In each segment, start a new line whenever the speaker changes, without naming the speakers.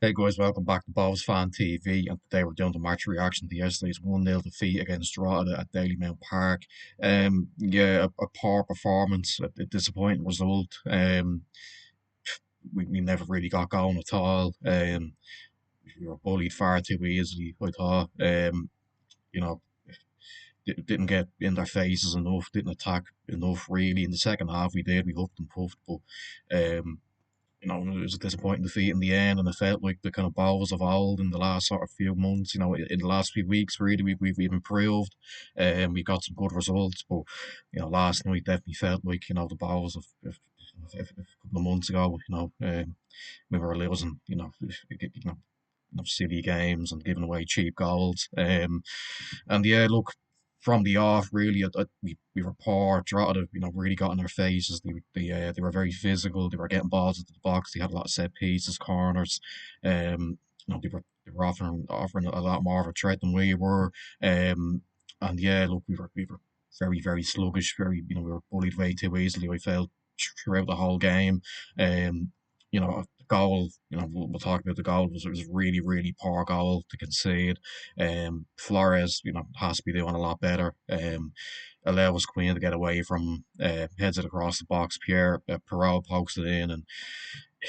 Hey guys, welcome back to Bob's Fan TV. And today we're doing the match reaction to yesterday's 1-0 defeat against Drogheda at Mount Park. Yeah, a poor performance, a disappointing result. We never really got going at all. We were bullied far too easily, I thought. You know, didn't get in their faces enough, didn't attack enough really. In the second half, we did, we hooked and puffed, but um, it was a disappointing defeat in the end, and it felt like the kind of balls of old in the last sort of few months. In the last few weeks, really, we've improved, and we got some good results. But last night definitely felt like the balls of a couple of months ago. We were losing. Silly games and giving away cheap goals. And yeah, look, from the off, really, we were poor. Drogheda, really got in their faces. They were very physical. They were getting balls into the box. They had a lot of set pieces, corners. They were offering a lot more of a threat than we were. And yeah, look, we were very very sluggish. We were bullied way too easily. I felt throughout the whole game. The goal, we'll talk about the goal. It was a really, really poor goal to concede. Flores, has to be doing a lot better. Allows Queen to get away from, heads it across the box. Perrault pokes it in, and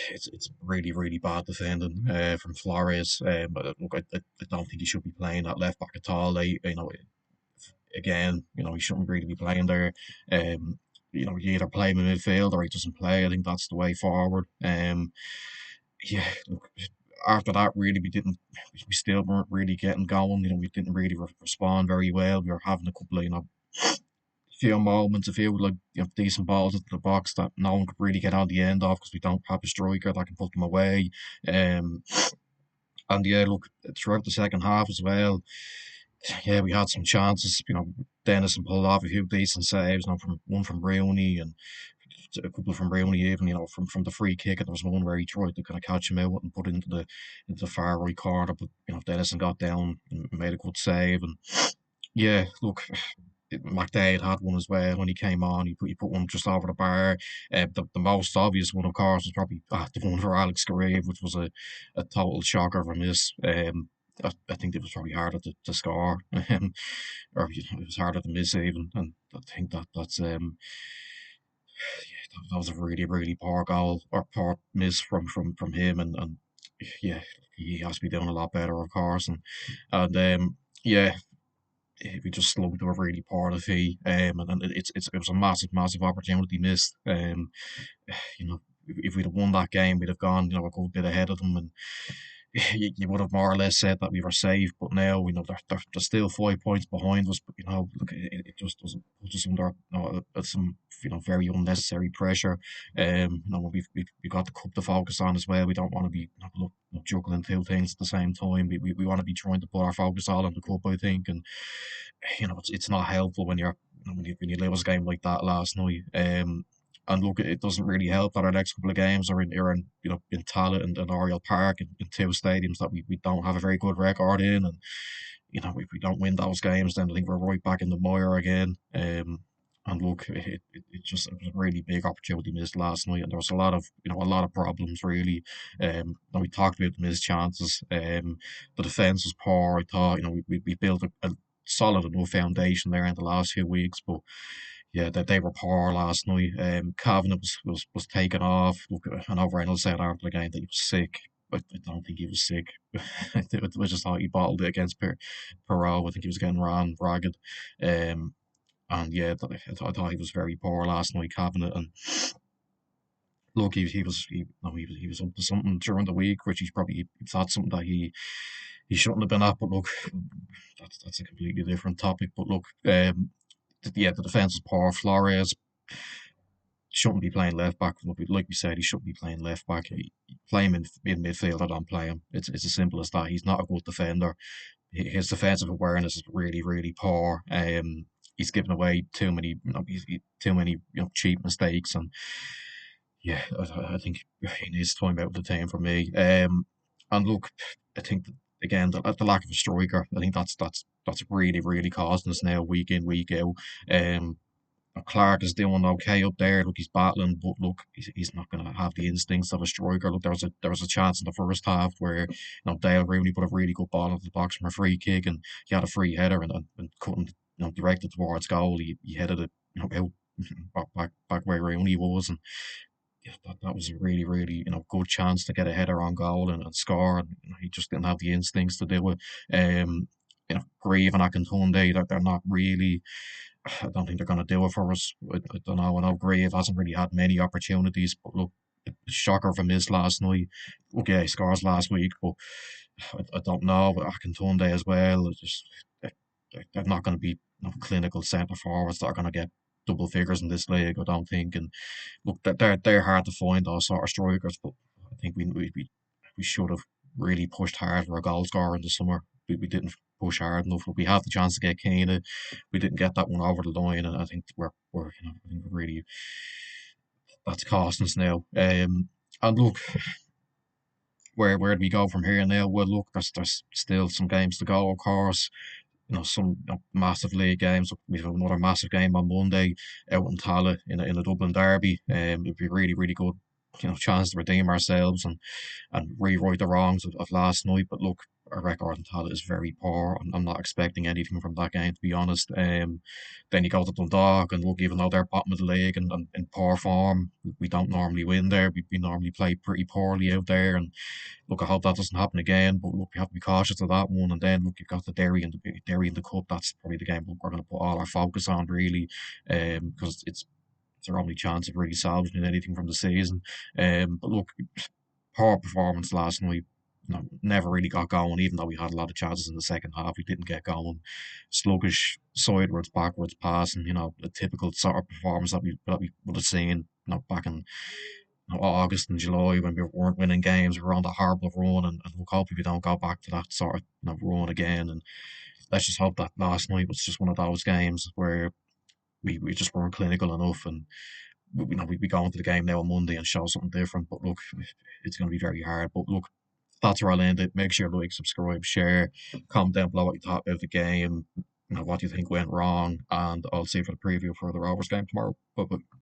it's really, really bad defending from Flores. But look, I don't think he should be playing that left back at all. Again, he shouldn't really be playing there. You either play him in midfield or he doesn't play. I think that's the way forward. Yeah, look, after that, really, we still weren't really getting going. We didn't really respond very well. We were having a couple of, few moments, a few like decent balls into the box that no one could really get on the end of because we don't have a striker that can put them away. Um, and yeah, look, throughout the second half as well, yeah, we had some chances. Dennis pulled off a few decent saves. From one from Rooney and a couple from Rooney even. From the free kick, and there was one where he tried to kind of catch him out and put it into the far right corner, but Dennison got down and made a good save. And yeah, look, McDade had one as well when he came on. He put one just over the bar. The most obvious one, of course, was probably the one for Alex Garave, which was a total shocker from this. I think it was probably harder to score, or it was harder to miss even, and I think that was a really really poor goal or poor miss from him, and yeah, he has to be doing a lot better, of course, and yeah, we just slugged to a really poor defeat, and it was a massive opportunity missed. If we'd have won that game, we'd have gone a good bit ahead of them, and you would have more or less said that we were safe. But now they're still 5 points behind us. But look, it just doesn't put us under some very unnecessary pressure. We've got the cup to focus on as well. We don't want to be juggling two things at the same time. We want to be trying to put our focus all on the cup, I think, and it's not helpful when you lose a game like that last night. And look, it doesn't really help that our next couple of games are in in Tallaght and Oriel Park, in two stadiums that we don't have a very good record in, and if we don't win those games, then I think we're right back in the mire again. And look, it was a really big opportunity missed last night, and there was a lot of problems really. We talked about the missed chances. The defense was poor. I thought we built a solid enough foundation there in the last few weeks, but yeah, they were poor last night. Kavanagh was taken off. Look, I know Reynolds said after the game that he was sick. But I don't think he was sick. I just thought he bottled it against Perot. I think he was getting ran ragged. Um, and yeah, I thought he was very poor last night, Kavanagh. And look, he was up to something during the week, which he's probably thought something that he shouldn't have been at. But look, that's a completely different topic. But look, yeah, the defense is poor. Flores shouldn't be playing left back. Like we said, he shouldn't be playing left back. Play him in midfield or don't play him. It's as simple as that. He's not a good defender. His defensive awareness is really, really poor. He's given away too many cheap mistakes, and yeah, I think he needs time out of the team for me. And look, I think that, again the lack of a striker. I think that's really really causing us now week in week out. Um, Clark is doing okay up there. Look, he's battling, but look, he's not going to have the instincts of a striker. Look, there was a chance in the first half where Dale Rooney put a really good ball into the box from a free kick, and he had a free header and couldn't direct it towards goal. He headed it out back where Rooney was, and yeah, that was a really really good chance to get a header on goal and score. And he just didn't have the instincts to do it. Grieve and Akintunde, they're not really. I don't think they're going to do it for us. I don't know. I know Grave hasn't really had many opportunities, but look, shocker from his last night. Okay, he scores last week, but I don't know. But Akintunde as well. They're not going to be clinical centre forwards that are going to get double figures in this league. I don't think. And look, they're hard to find, those sort of strikers. But I think we should have really pushed hard for a goal scorer in the summer. We didn't push hard enough. We had the chance to get Kane. We didn't get that one over the line, and I think I think we're really, that's costing us now. And look, where do we go from here now? Well, look, there's still some games to go, of course. Some massive league games. We have another massive game on Monday out in Tala in a Dublin derby. It'd be a really, really good, chance to redeem ourselves and rewrite the wrongs of last night. But look, our record in Tala is very poor. I'm not expecting anything from that game, to be honest. Then you go to Dundalk, and look, even though they're bottom of the league and in poor form, we don't normally win there. We normally play pretty poorly out there, and look, I hope that doesn't happen again. But look, we have to be cautious of that one. And then look, you've got the Derry and the Cup. That's probably the game we're going to put all our focus on, really, because it's our only chance of really salvaging anything from the season. But look, poor performance last night. Never really got going, even though we had a lot of chances in the second half. We didn't get going. Sluggish, sidewards, backwards passing. The typical sort of performance that we would have seen. Back in August and July when we weren't winning games. We were on the horrible run, and look, hopefully we don't go back to that sort of run again. And let's just hope that last night was just one of those games where we just weren't clinical enough, and we go into the game now on Monday and show something different. But look, it's going to be very hard. But look, that's where I'll end it. Make sure you like, subscribe, share, comment down below what you thought about the game, what you think went wrong, and I'll see you for the preview for the Rovers game tomorrow. Bye bye.